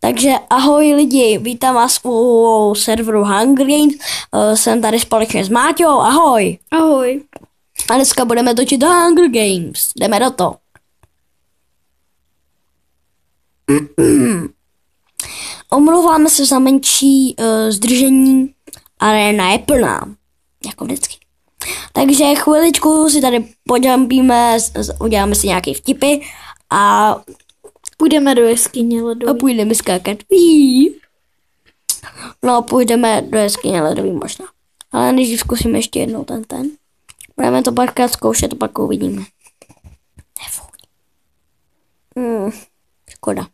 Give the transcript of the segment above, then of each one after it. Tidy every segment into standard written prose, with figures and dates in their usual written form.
Takže ahoj lidi, vítám vás u serveru Hunger Games. Jsem tady společně s Máťou, ahoj. Ahoj. A dneska budeme točit Hunger Games. Jdeme do toho. Omlouváme se za menší zdržení, arena je plná. Jako vždycky. Takže chviličku si tady poďampíme, uděláme si nějaké vtipy a Půjdeme do jeskyně ledový. a půjdeme skákat. No, půjdeme do jeskyně ledový možná. Ale než zkusíme ještě jednou ten. Budeme to párkrát zkoušet a pak uvidíme. Nefuň. Škoda.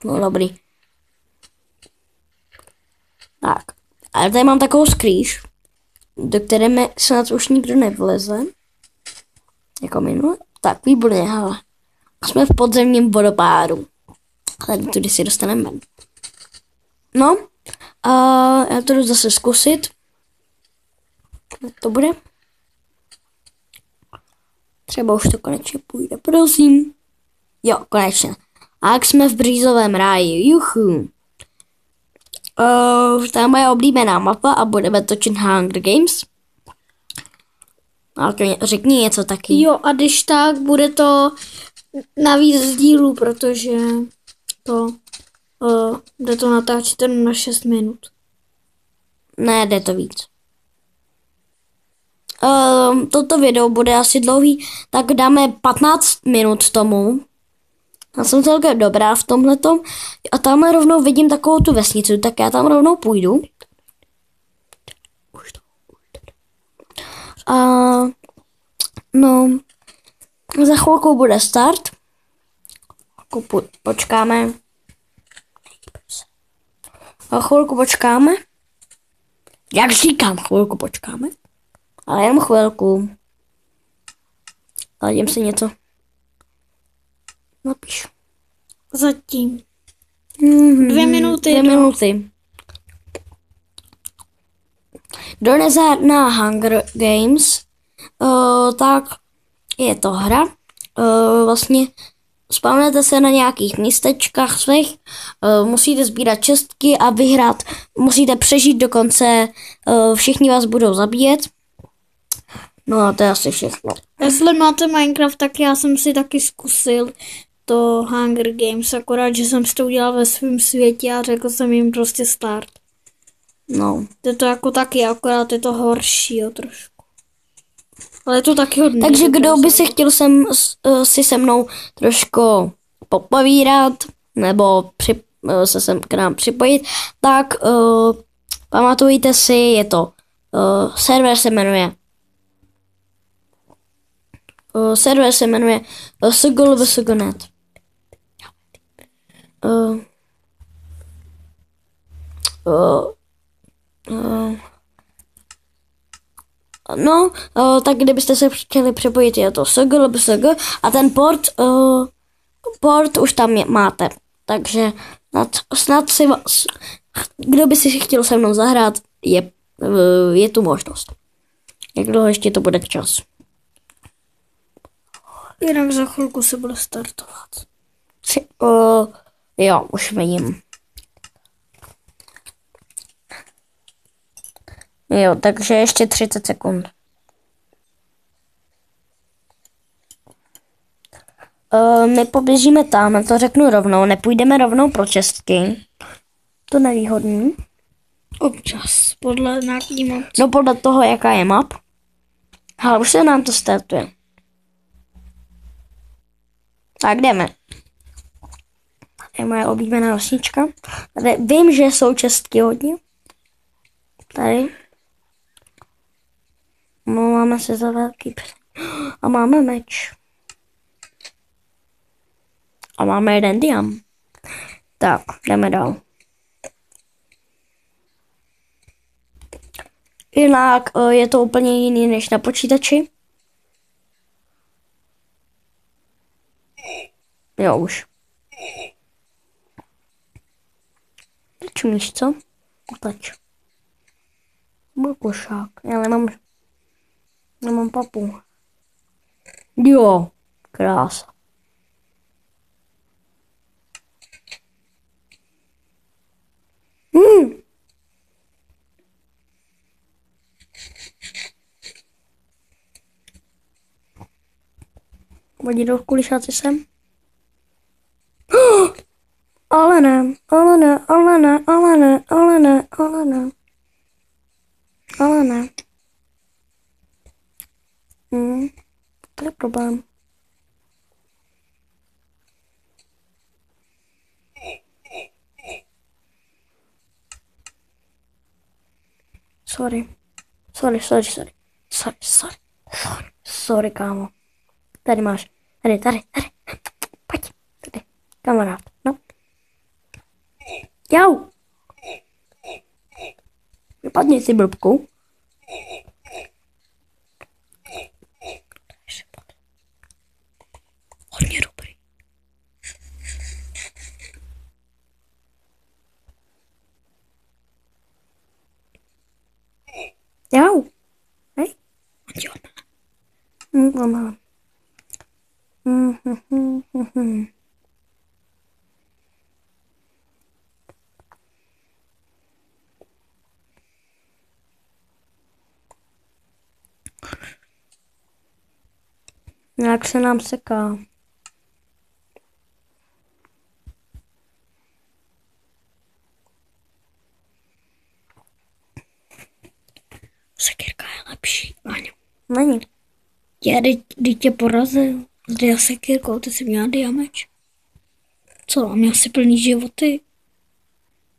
No dobrý. Tak. Ale tady mám takovou skrýž, do které mi snad už nikdo nevleze. Jako minule. Tak, výborně, hele. Jsme v podzemním vodopádu. Tady tudy si dostaneme ven. No, a já to jdu zase zkusit. Jak to bude? Třeba už to konečně půjde, prosím. Jo, konečně. A jak jsme v břízovém ráji, juchu. To je moje oblíbená mapa a budeme točit Hunger Games. Ale řekni něco taky. Jo, a když tak, bude to na víc dílů, protože to jde to natáčet jenom na 6 minut. Ne, jde to víc. Toto video bude asi dlouhý, tak dáme 15 minut tomu. Já jsem celkem dobrá v tomhletom. A tam rovnou vidím takovou tu vesnici, tak já tam rovnou půjdu. A no, za chvilku bude start. Počkáme. A chvilku počkáme. Jak říkám, chvilku počkáme. Ale jenom chvilku. Ale jdem si něco napíšu. Zatím. 2 minuty. 2 minuty. Kdo nezná Hunger Games, tak je to hra. Vlastně spawnete se na nějakých místečkách svých, musíte sbírat čestky a vyhrát. Musíte přežít do konce, všichni vás budou zabíjet. No a to je asi všechno. Jestli máte Minecraft, tak já jsem si taky zkusil to Hunger Games, akorát, že jsem si to udělal ve svém světě a řekl jsem jim prostě start. No. Je to jako taky, akorát je to horší trošku. Ale je to taky hodně. Takže kdo by se chtěl si se mnou trošku popovídat nebo se k nám připojit, tak pamatujte si, je to server se jmenuje sglvsg.net. Tak kdybyste se chtěli připojit, je to sglvsg a ten port už tam máte. Takže snad si kdo by si chtěl se mnou zahrát, je tu možnost. Jak dlouho ještě to bude čas? Jinak za chvilku se bude startovat. Jo, už vidím. Jo, takže ještě 30 sekund. My poběžíme tam, to řeknu rovnou, nepůjdeme rovnou pro čestky. To nevýhodný. Občas, podle nějaký map. No podle toho, jaká je map. Ale už se nám to startuje. Tak jdeme. To je moje oblíbená osnička. Tady vím, že jsou čestky hodně. Tady. No, máme se za velký a máme meč. A máme jeden diam. Tak, jdeme dál. Jinak je to úplně jiný než na počítači. Jo, už. Čumíš, co? Otač. Byl košák. Já nemám Nemám papu. Jo, krása. Vodí do kulišáci sem. Ale ne, ale ne, ale ne, ale ne, ale ne, ale ne. Ale ne. To je problém. Sorry. Sorry. Sorry, kámo. Tady máš. Tady. Pojď. Tady. Kamarád. No. Jau. Vypadni si blbku. Hodně dobrý. Jau. Hej. Mama. Jak se nám seká. Sekírka je lepší, Áňo. Není. Já když tě porazil s diasekírkou, ty jsi měla diameč. Co, a měl si plný životy?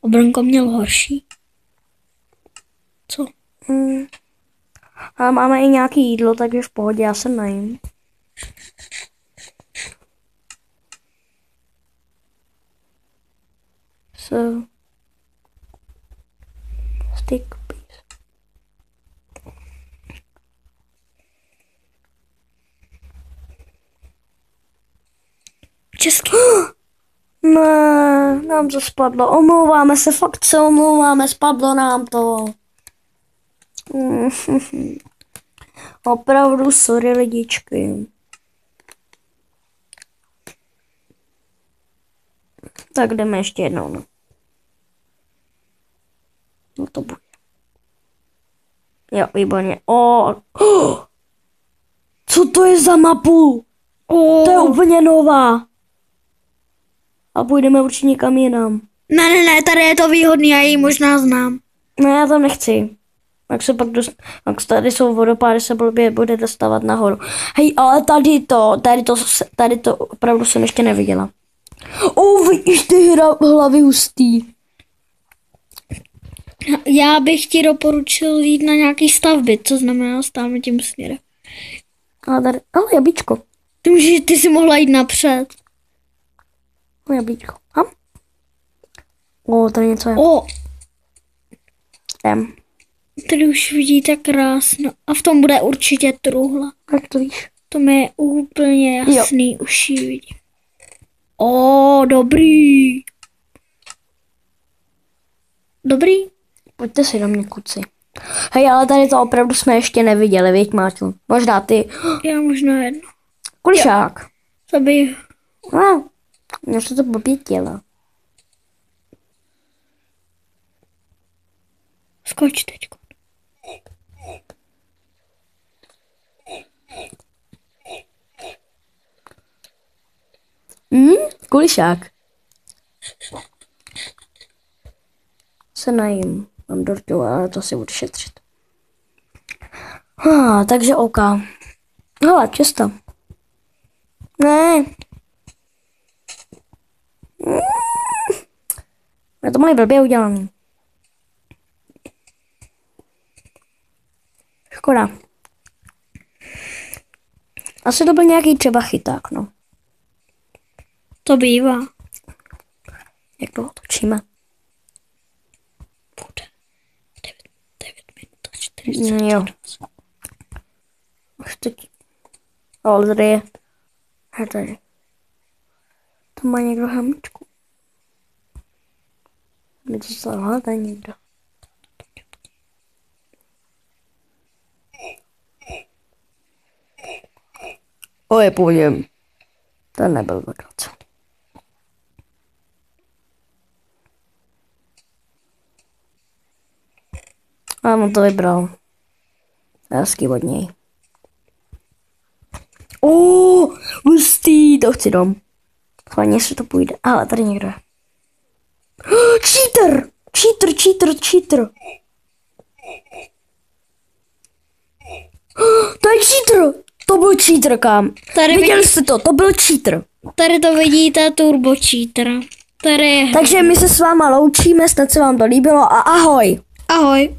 A Branko měl horší. Co? A máme i nějaký jídlo, takže v pohodě, já se najím. So. Stick piece. Česky. Ne, nám to spadlo. Omlouváme se, fakt se omlouváme, spadlo nám to. Opravdu sorry lidičky. Tak jdeme ještě jednou. No to bude. Jo, výborně. Co to je za mapu? To je úplně nová. A půjdeme určitě někam jinam. Ne, tady je to výhodný, já ji možná znám. Ne, já tam nechci. Jak tady jsou vodopády, se blbě bude dostávat nahoru. Hej, ale tady to opravdu jsem ještě neviděla. Vidíš ty hlavy hustý. Já bych ti doporučil jít na nějaký stavby, co znamená stále tím směrem. Ale jablíčko. Ty si mohla jít napřed. Jablíčko. Tady něco je. Tady už vidíte krásno. A v tom bude určitě truhla. Jak to víš? To mi je úplně jasný, jo. Už ji vidím. Dobrý. Dobrý? Pojďte si do mě, kuci. Hej, ale tady to opravdu jsme ještě neviděli, viď, Máťu? Možná ty. Já možná jedno. Kulišák. To by... Mě se to blbě dělá. Skoč teďko. Kulišák. Se najím. Mám dortu, ale to si budu šetřit. Takže OK. Hele, često. Ne. Já to mají blbě udělaný. Škoda. Asi to byl nějaký třeba chyták, no. To bývá. Jak dlouho točíme? Bude 9 minut a 40. Jo. Už teď. Tady je. Tady. To má někdo hamičku. My to se hledá někdo. je po něm. Ten nebyl dokonce. A on to vybral. Hezký od něj. Hustý, to chci dom. Hlavně, jestli to půjde. Ale tady někdo je. Cheater! Cheater! To je cheater! To byl cheater, kam. Viděli jste to? To byl cheater. Tady to vidíte, turbo cheater. Tady je. Takže my se s váma loučíme, snad se vám to líbilo a ahoj. Ahoj.